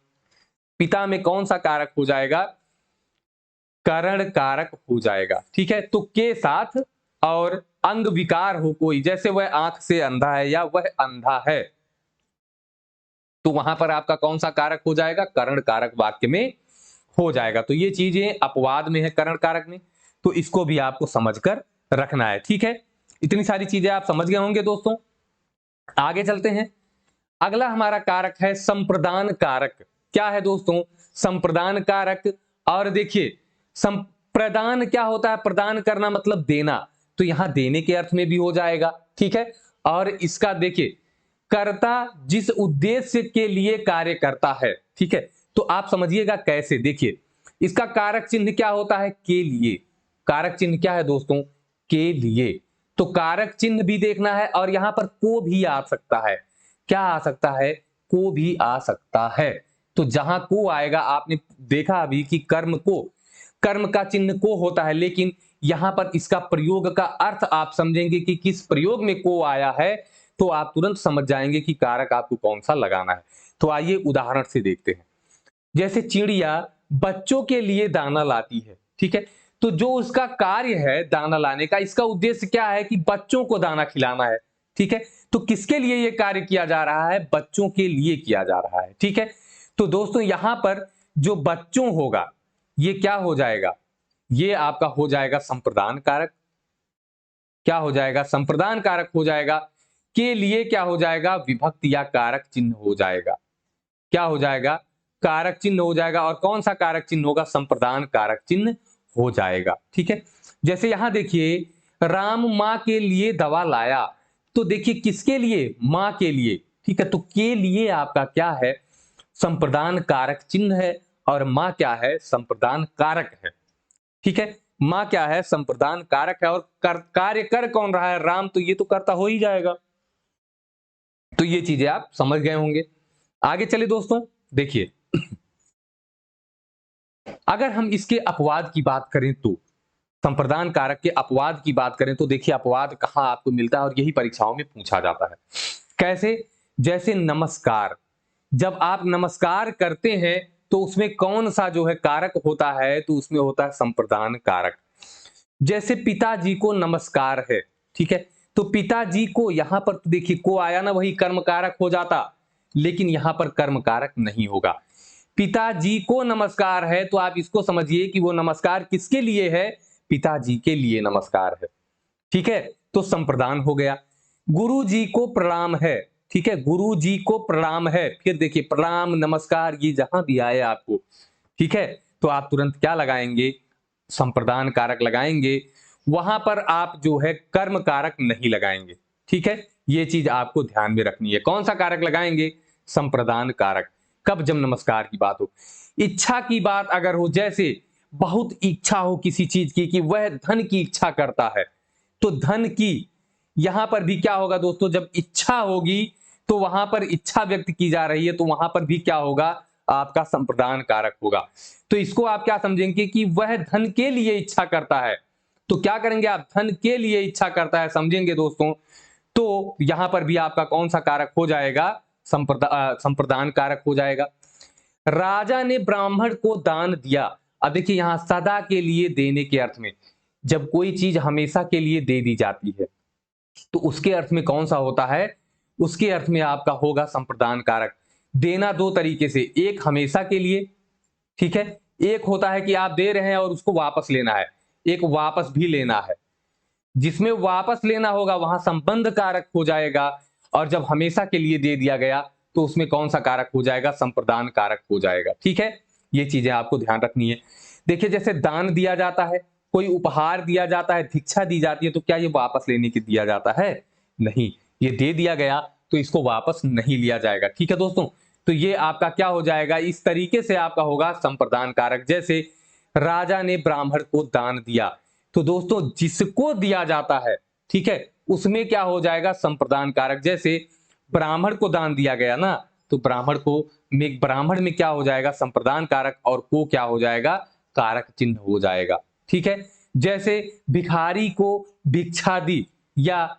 पिता में कौन सा कारक हो जाएगा? करण कारक हो जाएगा। ठीक है, तो के साथ और अंग विकार हो कोई, जैसे वह आंख से अंधा है या वह अंधा है, तो वहां पर आपका कौन सा कारक हो जाएगा? करण कारक वाक्य में हो जाएगा। तो ये चीजें अपवाद में है करण कारक में, तो इसको भी आपको समझकर रखना है। ठीक है, इतनी सारी चीजें आप समझ गए होंगे दोस्तों। आगे चलते हैं। अगला हमारा कारक है संप्रदान कारक। क्या है दोस्तों? संप्रदान कारक। और देखिए, संप्रदान क्या होता है? प्रदान करना मतलब देना, तो यहां देने के अर्थ में भी हो जाएगा। ठीक है, और इसका देखिए, कर्ता जिस उद्देश्य के लिए कार्य करता है, ठीक है, तो आप समझिएगा कैसे। देखिए, इसका कारक चिन्ह क्या होता है? के लिए। कारक चिन्ह क्या है दोस्तों? के लिए। तो कारक चिन्ह भी देखना है, और यहां पर को भी आ सकता है। क्या आ सकता है? को भी आ सकता है। तो जहां को आएगा, आपने देखा अभी कि कर्म को, कर्म का चिन्ह को होता है, लेकिन यहां पर इसका प्रयोग का अर्थ आप समझेंगे कि किस प्रयोग में को आया है, तो आप तुरंत समझ जाएंगे कि कारक आपको कौन सा लगाना है। तो आइए उदाहरण से देखते हैं। जैसे चिड़िया बच्चों के लिए दाना लाती है, ठीक है, तो जो उसका कार्य है दाना लाने का, इसका उद्देश्य क्या है? कि बच्चों को दाना खिलाना है। ठीक है, तो किसके लिए यह कार्य किया जा रहा है? बच्चों के लिए किया जा रहा है। ठीक है, तो दोस्तों यहां पर जो बच्चों होगा, ये क्या हो जाएगा? ये आपका हो जाएगा संप्रदान कारक। क्या हो जाएगा? संप्रदान कारक हो जाएगा। के लिए क्या हो जाएगा? विभक्ति या कारक चिन्ह हो जाएगा। क्या हो जाएगा? कारक चिन्ह हो जाएगा। और कौन सा कारक चिन्ह होगा? संप्रदान कारक चिन्ह हो जाएगा। ठीक है, जैसे यहां देखिए, राम मां के लिए दवा लाया, तो देखिए किसके लिए? मां के लिए। ठीक है, तो के लिए आपका क्या है? संप्रदान कारक चिन्ह है, और मां क्या है? संप्रदान कारक है। ठीक है, मां क्या है? संप्रदान कारक है। और कार्य कर कौन रहा है? राम, तो ये तो कर्ता हो ही जाएगा। तो ये चीजें आप समझ गए होंगे। आगे चलिए दोस्तों, देखिए, अगर हम इसके अपवाद की बात करें, तो संप्रदान कारक के अपवाद की बात करें, तो देखिए अपवाद कहां आपको मिलता है, और यही परीक्षाओं में पूछा जाता है। कैसे? जैसे नमस्कार, जब आप नमस्कार करते हैं, तो उसमें कौन सा जो है कारक होता है? तो उसमें होता है संप्रदान कारक। जैसे पिताजी को नमस्कार है, ठीक है, तो पिताजी को, यहां पर तो देखिए को आया ना, वही कर्म कारक हो जाता, लेकिन यहां पर कर्म कारक नहीं होगा। पिताजी को नमस्कार है, तो आप इसको समझिए कि वो नमस्कार किसके लिए है? पिताजी के लिए नमस्कार है। ठीक है, तो संप्रदान हो गया। गुरु जी को प्रणाम है, ठीक है, गुरु जी को प्रणाम है, फिर देखिए प्रणाम, नमस्कार, ये जहां भी आए आपको, ठीक है, तो आप तुरंत क्या लगाएंगे? संप्रदान कारक लगाएंगे। वहां पर आप जो है कर्म कारक नहीं लगाएंगे। ठीक है, ये चीज आपको ध्यान में रखनी है। कौन सा कारक लगाएंगे? संप्रदान कारक। कब? जब नमस्कार की बात हो। इच्छा की बात अगर हो, जैसे बहुत इच्छा हो किसी चीज की, कि वह धन की इच्छा करता है, तो धन की, यहां पर भी क्या होगा दोस्तों? जब इच्छा होगी, तो वहां पर इच्छा व्यक्त की जा रही है, तो वहां पर भी क्या होगा? आपका संप्रदान कारक होगा। तो इसको आप क्या समझेंगे? कि वह धन के लिए इच्छा करता है, तो क्या करेंगे आप? धन के लिए इच्छा करता है, समझेंगे दोस्तों। तो यहां पर भी आपका कौन सा कारक हो जाएगा? संप्रदान कारक हो जाएगा। राजा ने ब्राह्मण को दान दिया। अब देखिए यहां सदा के लिए देने के अर्थ में, जब कोई चीज हमेशा के लिए दे दी जाती है तो उसके अर्थ में कौन सा होता है, उसके अर्थ में आपका होगा संप्रदान कारक। देना दो तरीके से, एक हमेशा के लिए, ठीक है, एक होता है कि आप दे रहे हैं और उसको वापस लेना है, एक वापस भी लेना है। जिसमें वापस लेना होगा वहां संबंध कारक हो जाएगा, और जब हमेशा के लिए दे दिया गया तो उसमें कौन सा कारक हो जाएगा, संप्रदान कारक हो जाएगा। ठीक है, ये चीजें आपको ध्यान रखनी है। देखिए जैसे दान दिया जाता है, कोई उपहार दिया जाता है, भिक्षा दी जाती है, तो क्या ये वापस लेने के दिया जाता है? नहीं, ये दे दिया गया तो इसको वापस नहीं लिया जाएगा। ठीक है दोस्तों, तो ये आपका क्या हो जाएगा, इस तरीके से आपका होगा संप्रदान कारक। जैसे राजा ने ब्राह्मण को दान दिया, तो दोस्तों जिसको दिया जाता है, ठीक है, उसमें क्या हो जाएगा, संप्रदान कारक। जैसे ब्राह्मण को दान दिया गया ना, तो ब्राह्मण में क्या हो जाएगा, संप्रदान कारक, और को क्या हो जाएगा, कारक चिन्ह हो जाएगा। ठीक है, जैसे भिखारी को भिक्षा दी, या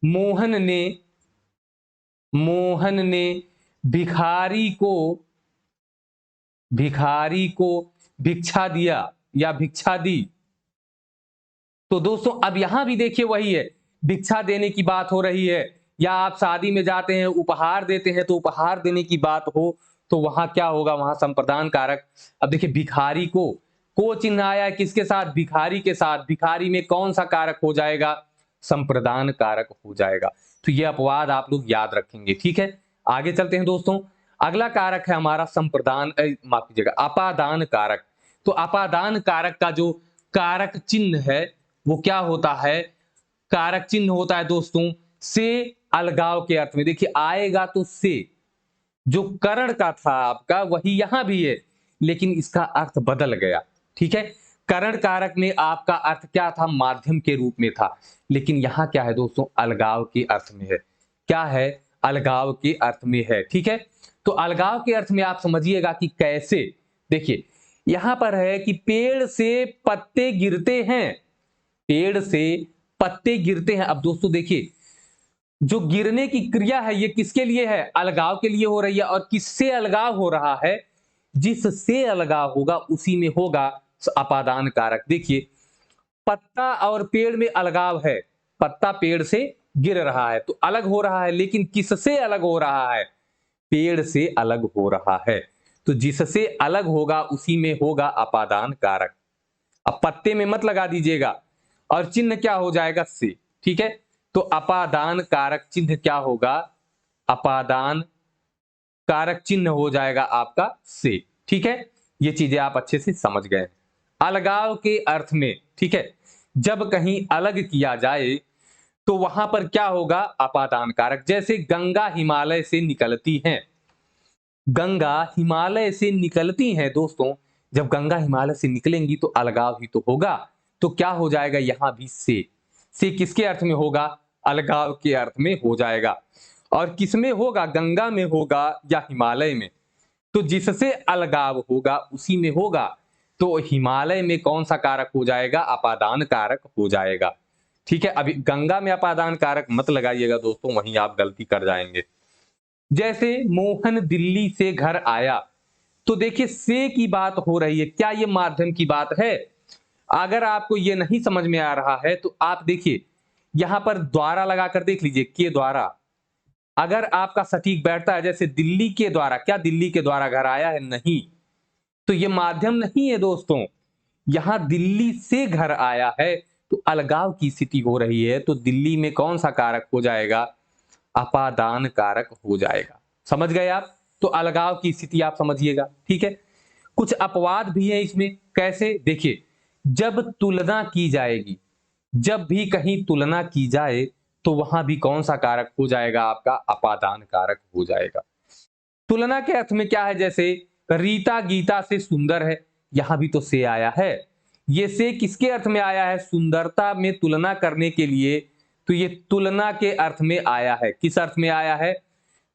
मोहन ने भिखारी को भिक्षा दिया या भिक्षा दी। तो दोस्तों अब यहां भी देखिए वही है, भिक्षा देने की बात हो रही है, या आप शादी में जाते हैं उपहार देते हैं तो उपहार देने की बात हो, तो वहां क्या होगा, वहां संप्रदान कारक। अब देखिए भिखारी को चिन्ह आया है किसके साथ, भिखारी के साथ, भिखारी में कौन सा कारक हो जाएगा, संप्रदान कारक हो जाएगा। तो ये अपवाद आप लोग याद रखेंगे। ठीक है, आगे चलते हैं दोस्तों। अगला कारक है हमारा माफ कीजिएगा, अपादान कारक। तो अपादान कारक का जो कारक चिन्ह है वो क्या होता है, कारक चिन्ह होता है दोस्तों से अलगाव के अर्थ में। देखिए आएगा तो से, जो करण का था आपका वही यहां भी है, लेकिन इसका अर्थ बदल गया। ठीक है, करण कारक में आपका अर्थ क्या था, माध्यम के रूप में था, लेकिन यहां क्या है दोस्तों, अलगाव के अर्थ में है। क्या है, अलगाव के अर्थ में है। ठीक है, तो अलगाव के अर्थ में आप समझिएगा कि कैसे। देखिए यहां पर है कि पेड़ से पत्ते गिरते हैं, पेड़ से पत्ते गिरते हैं। अब दोस्तों देखिए जो गिरने की क्रिया है ये किसके लिए है, अलगाव के लिए हो रही है। और किससे अलगाव हो रहा है, जिससे अलगाव होगा उसी में होगा अपादान कारक। देखिए पत्ता और पेड़ में अलगाव है, पत्ता पेड़ से गिर रहा है तो अलग हो रहा है, लेकिन किससे अलग हो रहा है, पेड़ से अलग हो रहा है। तो जिससे अलग होगा उसी में होगा अपादान कारक। अब पत्ते में मत लगा दीजिएगा, और चिन्ह क्या हो जाएगा, से। ठीक है, तो अपादान कारक चिन्ह क्या होगा, अपादान कारक चिन्ह हो जाएगा आपका से। ठीक है, ये चीजें आप अच्छे से समझ गए। अलगाव के अर्थ में, ठीक है, जब कहीं अलग किया जाए तो वहां पर क्या होगा, अपादान कारक। जैसे गंगा हिमालय से निकलती हैं, गंगा हिमालय से निकलती हैं दोस्तों, जब गंगा हिमालय से निकलेंगी तो अलगाव ही तो होगा, तो क्या हो जाएगा यहां भी से किसके अर्थ में होगा, अलगाव के अर्थ में हो जाएगा। और किसमें होगा, गंगा में होगा या हिमालय में, तो जिससे अलगाव होगा उसी में होगा, तो हिमालय में कौन सा कारक हो जाएगा, अपादान कारक हो जाएगा। ठीक है, अभी गंगा में अपादान कारक मत लगाइएगा दोस्तों, वहीं आप गलती कर जाएंगे। जैसे मोहन दिल्ली से घर आया, तो देखिए से की बात हो रही है, क्या ये माध्यम की बात है? अगर आपको ये नहीं समझ में आ रहा है तो आप देखिए यहां पर द्वारा लगाकर देख लीजिए, के द्वारा अगर आपका सटीक बैठता है, जैसे दिल्ली के द्वारा, क्या दिल्ली के द्वारा घर आया है, नहीं, तो ये माध्यम नहीं है दोस्तों। यहां दिल्ली से घर आया है तो अलगाव की स्थिति हो रही है, तो दिल्ली में कौन सा कारक हो जाएगा, अपादान कारक हो जाएगा। समझ गए आप? तो अलगाव की स्थिति आप समझिएगा। ठीक है, कुछ अपवाद भी है इसमें, कैसे, देखिए जब तुलना की जाएगी, जब भी कहीं तुलना की जाए तो वहां भी कौन सा कारक हो जाएगा, आपका अपादान कारक हो जाएगा। तुलना के अर्थ में क्या है, जैसे रीता गीता से सुंदर है, यहां भी तो से आया है। ये से किसके अर्थ में आया है, सुंदरता में तुलना करने के लिए, तो ये तुलना के अर्थ में आया है। किस अर्थ में आया है,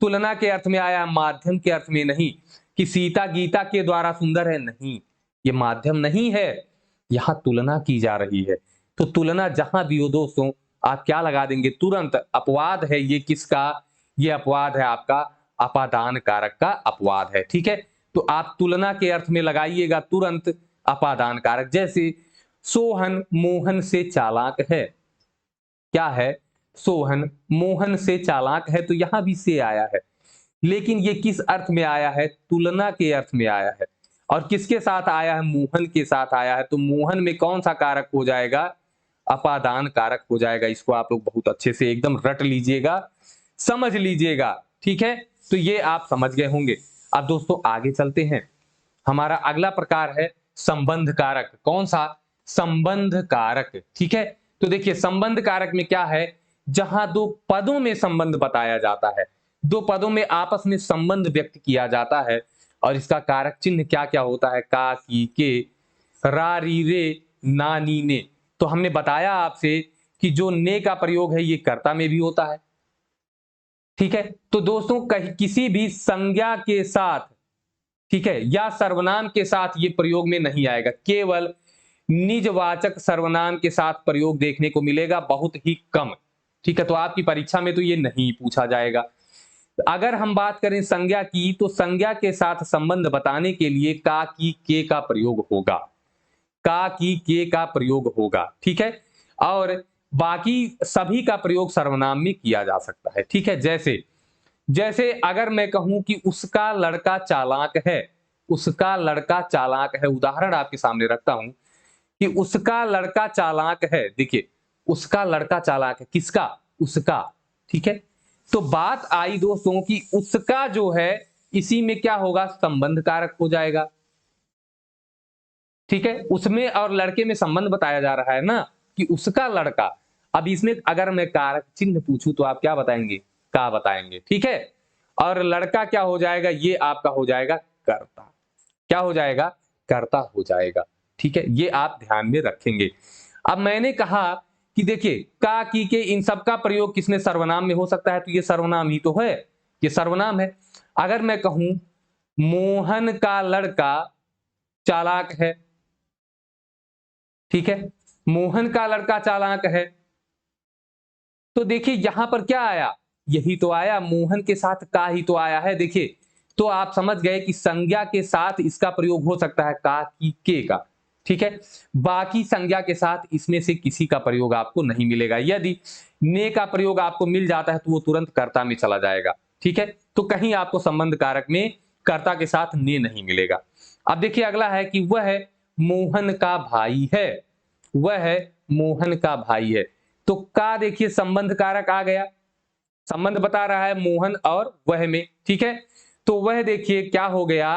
तुलना के अर्थ में आया, माध्यम के अर्थ में नहीं, कि सीता गीता के द्वारा सुंदर है, नहीं, ये माध्यम नहीं है, यहां तुलना की जा रही है। तो तुलना जहां भी हो दोस्तों आप क्या लगा देंगे, तुरंत अपवाद है ये, किसका, ये अपवाद है आपका अपादान कारक का अपवाद है। ठीक है, तो आप तुलना के अर्थ में लगाइएगा तुरंत अपादान कारक। जैसे सोहन मोहन से चालाक है। क्या है? सोहन मोहन से चालाक है, तो यहां भी से आया है, लेकिन ये किस अर्थ में आया है? तुलना के अर्थ में आया है। और किसके साथ आया है? मोहन के साथ आया है। तो मोहन में कौन सा कारक हो जाएगा? अपादान कारक हो जाएगा। इसको आप लोग बहुत अच्छे से एकदम रट लीजिएगा, समझ लीजिएगा। ठीक है, तो ये आप समझ गए होंगे। अब दोस्तों आगे चलते हैं। हमारा अगला प्रकार है संबंध कारक। कौन सा? संबंध कारक। ठीक है, तो देखिए संबंध कारक में क्या है? जहां दो पदों में संबंध बताया जाता है, दो पदों में आपस में संबंध व्यक्त किया जाता है, और इसका कारक चिन्ह क्या क्या होता है? का, की, के, रा, री, रे, ना, नी, ने। तो हमने बताया आपसे कि जो ने का प्रयोग है ये कर्ता में भी होता है। ठीक है, तो दोस्तों कहीं किसी भी संज्ञा के साथ, ठीक है, या सर्वनाम के साथ ये प्रयोग में नहीं आएगा। केवल निजवाचक सर्वनाम के साथ प्रयोग देखने को मिलेगा, बहुत ही कम। ठीक है, तो आपकी परीक्षा में तो ये नहीं पूछा जाएगा। अगर हम बात करें संज्ञा की, तो संज्ञा के साथ संबंध बताने के लिए का, की, के का प्रयोग होगा। का, की, के का प्रयोग होगा। ठीक है, और बाकी सभी का प्रयोग सर्वनाम में किया जा सकता है। ठीक है, जैसे जैसे अगर मैं कहूं कि उसका लड़का चालाक है, उसका लड़का चालाक है, उदाहरण आपके सामने रखता हूं कि उसका लड़का चालाक है। देखिए, उसका लड़का चालाक है, किसका? उसका। ठीक है, तो बात आई दोस्तों कि उसका जो है, इसी में क्या होगा? संबंध कारक हो जाएगा। ठीक है, उसमें और लड़के में संबंध बताया जा रहा है ना, कि उसका लड़का। अब इसमें अगर मैं कारक चिन्ह पूछूं तो आप क्या बताएंगे? का बताएंगे। ठीक है, और लड़का क्या हो जाएगा? ये आपका हो जाएगा कर्ता। क्या हो जाएगा? कर्ता हो जाएगा। ठीक है, ये आप ध्यान में रखेंगे। अब मैंने कहा कि देखिए का, की, के, इन सब का प्रयोग किसमें? सर्वनाम में हो सकता है, तो ये सर्वनाम ही तो है, ये सर्वनाम है। अगर मैं कहूं मोहन का लड़का चालाक है, ठीक है, मोहन का लड़का चालाक है, तो देखिए यहां पर क्या आया? यही तो आया, मोहन के साथ का ही तो आया है। देखिए, तो आप समझ गए कि संज्ञा के साथ इसका प्रयोग हो सकता है, का, की, के का। ठीक है, बाकी संज्ञा के साथ इसमें से किसी का प्रयोग आपको नहीं मिलेगा। यदि ने का प्रयोग आपको मिल जाता है तो वो तुरंत कर्ता में चला जाएगा। ठीक है, तो कहीं आपको संबंध कारक में कर्ता के साथ ने नहीं मिलेगा। अब देखिए अगला है कि वह मोहन का भाई है। वह मोहन का भाई है, तो का देखिए संबंध कारक आ गया, संबंध बता रहा है मोहन और वह में। ठीक है, तो वह देखिए क्या हो गया?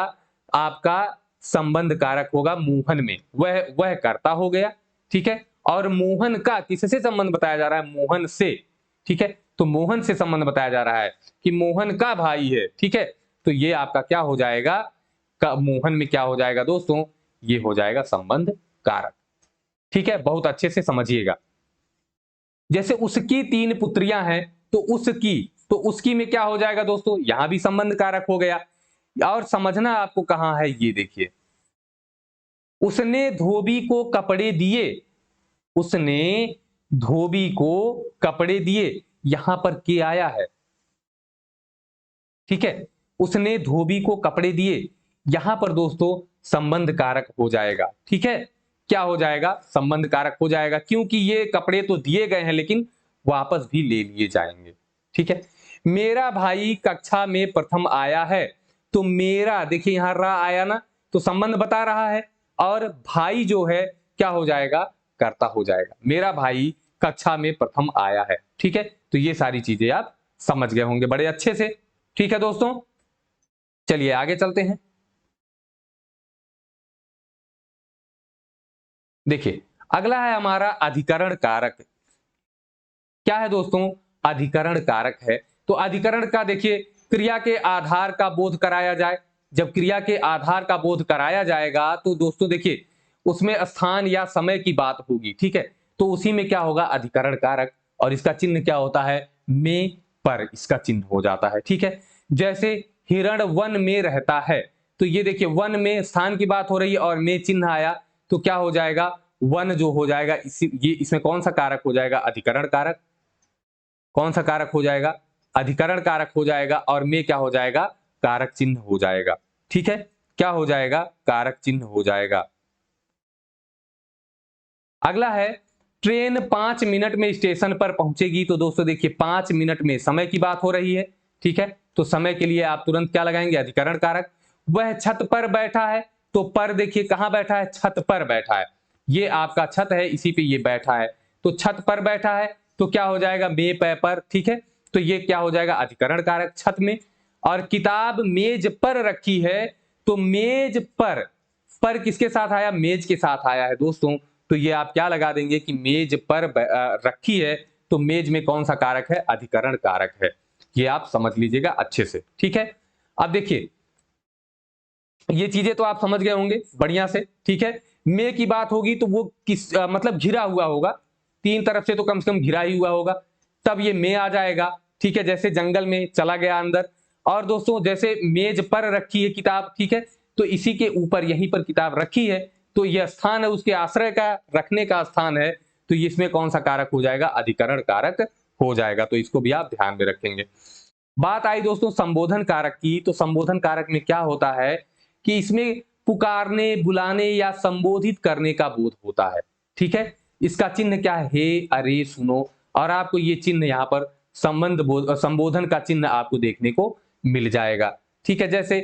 आपका संबंध कारक होगा मोहन में, वह कर्ता हो गया। ठीक है, और मोहन का किससे संबंध बताया जा रहा है? मोहन से। ठीक है, तो मोहन से संबंध बताया जा रहा है कि मोहन का भाई है। ठीक है, तो ये आपका क्या हो जाएगा? मोहन में क्या हो जाएगा दोस्तों? ये हो जाएगा संबंध कारक। ठीक है, बहुत अच्छे से समझिएगा। जैसे उसकी 3 पुत्रियां हैं, तो उसकी, तो उसकी में क्या हो जाएगा दोस्तों? यहां भी संबंध कारक हो गया। और समझना आपको कहां है, ये देखिए, उसने धोबी को कपड़े दिए, उसने धोबी को कपड़े दिए, यहां पर के आया है। ठीक है, उसने धोबी को कपड़े दिए, यहां पर दोस्तों संबंध कारक हो जाएगा। ठीक है, क्या हो जाएगा? संबंध कारक हो जाएगा, क्योंकि ये कपड़े तो दिए गए हैं लेकिन वापस भी ले लिए जाएंगे। ठीक है, मेरा भाई कक्षा में प्रथम आया है, तो मेरा देखिए यहां रा आया ना, तो संबंध बता रहा है, और भाई जो है क्या हो जाएगा? कर्ता हो जाएगा। मेरा भाई कक्षा में प्रथम आया है। ठीक है, तो ये सारी चीजें आप समझ गए होंगे बड़े अच्छे से। ठीक है दोस्तों, चलिए आगे चलते हैं। देखिए अगला है हमारा अधिकरण कारक। क्या है दोस्तों? अधिकरण कारक है। तो अधिकरण का देखिए, क्रिया के आधार का बोध कराया जाए। जब क्रिया के आधार का बोध कराया जाएगा तो दोस्तों देखिए उसमें स्थान या समय की बात होगी। ठीक है, तो उसी में क्या होगा? अधिकरण कारक, और इसका चिन्ह क्या होता है? में, पर इसका चिन्ह हो जाता है। ठीक है, जैसे हिरण वन में रहता है, तो ये देखिए वन में स्थान की बात हो रही है और में चिन्ह आया, तो क्या हो जाएगा? वन जो हो जाएगा, इसी ये इसमें कौन सा कारक हो जाएगा? अधिकरण कारक। कौन सा कारक हो जाएगा? अधिकरण कारक हो जाएगा, और में क्या हो जाएगा? कारक चिन्ह हो जाएगा। ठीक है, क्या हो जाएगा? कारक चिन्ह हो जाएगा। अगला है ट्रेन 5 मिनट में स्टेशन पर पहुंचेगी। तो दोस्तों देखिए 5 मिनट में समय की बात हो रही है, ठीक है। तो समय के लिए आप तुरंत क्या लगाएंगे, अधिकरण कारक। वह छत पर बैठा है, तो पर देखिए कहां बैठा है, छत पर बैठा है। ये आपका छत है, इसी पे ये बैठा है, तो छत पर बैठा है, तो क्या हो जाएगा, मे पे पर, ठीक है। तो ये क्या हो जाएगा, अधिकरण कारक छत में। और किताब मेज पर रखी है, तो मेज पर किसके साथ आया, मेज के साथ आया है दोस्तों। तो ये आप क्या लगा देंगे कि मेज पर रखी है, तो मेज में कौन सा कारक है, अधिकरण कारक है। ये आप समझ लीजिएगा अच्छे से, ठीक है। अब देखिए ये चीजें तो आप समझ गए होंगे बढ़िया से, ठीक है। मे की बात होगी तो वो किस मतलब घिरा हुआ होगा, तीन तरफ से तो कम से कम घिरा ही हुआ होगा, तब ये मे आ जाएगा, ठीक है। जैसे जंगल में चला गया अंदर। और दोस्तों जैसे मेज पर रखी है किताब, ठीक है, तो इसी के ऊपर यहीं पर किताब रखी है, तो यह स्थान है उसके आश्रय का, रखने का स्थान है, तो इसमें कौन सा कारक हो जाएगा, अधिकरण कारक हो जाएगा। तो इसको भी आप ध्यान में रखेंगे। बात आई दोस्तों संबोधन कारक की, तो संबोधन कारक में क्या होता है कि इसमें पुकारने, बुलाने या संबोधित करने का बोध होता है, ठीक है। इसका चिन्ह क्या है, हे, अरे, सुनो। और आपको ये चिन्ह यहाँ पर संबोधन का चिन्ह आपको देखने को मिल जाएगा, ठीक है। जैसे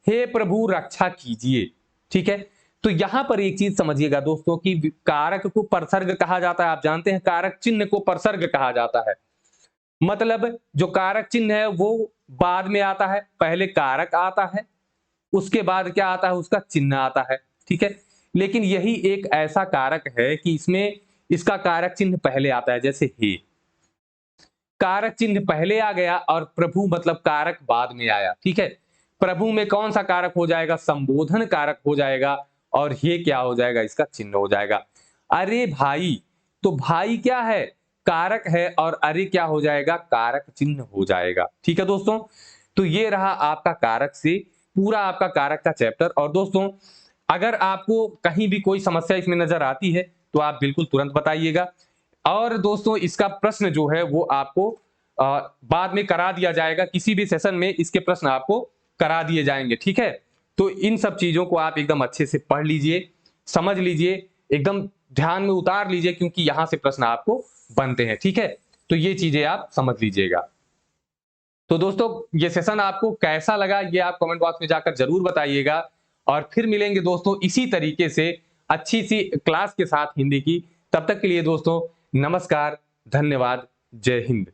हे प्रभु रक्षा कीजिए, ठीक है। तो यहां पर एक चीज समझिएगा दोस्तों कि कारक को परसर्ग कहा जाता है। आप जानते हैं कारक चिन्ह को परसर्ग कहा जाता है। मतलब जो कारक चिन्ह है वो बाद में आता है, पहले कारक आता है, उसके बाद क्या आता है, उसका चिन्ह आता है, ठीक है। लेकिन यही एक ऐसा कारक है कि इसमें इसका कारक चिन्ह पहले आता है। जैसे हे, कारक चिन्ह पहले आ गया और प्रभु मतलब कारक बाद में आया, ठीक है। प्रभु में कौन सा कारक हो जाएगा, संबोधन कारक हो जाएगा, और ये क्या हो जाएगा, इसका चिन्ह हो जाएगा। अरे भाई, तो भाई क्या है, कारक है, और अरे क्या हो जाएगा, कारक चिन्ह हो जाएगा, ठीक है दोस्तों। तो ये रहा आपका कारक से पूरा आपका कारक का चैप्टर। और दोस्तों अगर आपको कहीं भी कोई समस्या इसमें नजर आती है तो आप बिल्कुल तुरंत बताइएगा। और दोस्तों इसका प्रश्न जो है वो आपको बाद में करा दिया जाएगा, किसी भी सेशन में इसके प्रश्न आपको करा दिए जाएंगे, ठीक है। तो इन सब चीजों को आप एकदम अच्छे से पढ़ लीजिए, समझ लीजिए, एकदम ध्यान में उतार लीजिए, क्योंकि यहां से प्रश्न आपको बनते हैं, ठीक है। तो ये चीजें आप समझ लीजिएगा। तो दोस्तों ये सेशन आपको कैसा लगा ये आप कमेंट बॉक्स में जाकर जरूर बताइएगा। और फिर मिलेंगे दोस्तों इसी तरीके से अच्छी सी क्लास के साथ हिंदी की। तब तक के लिए दोस्तों नमस्कार, धन्यवाद, जय हिंद।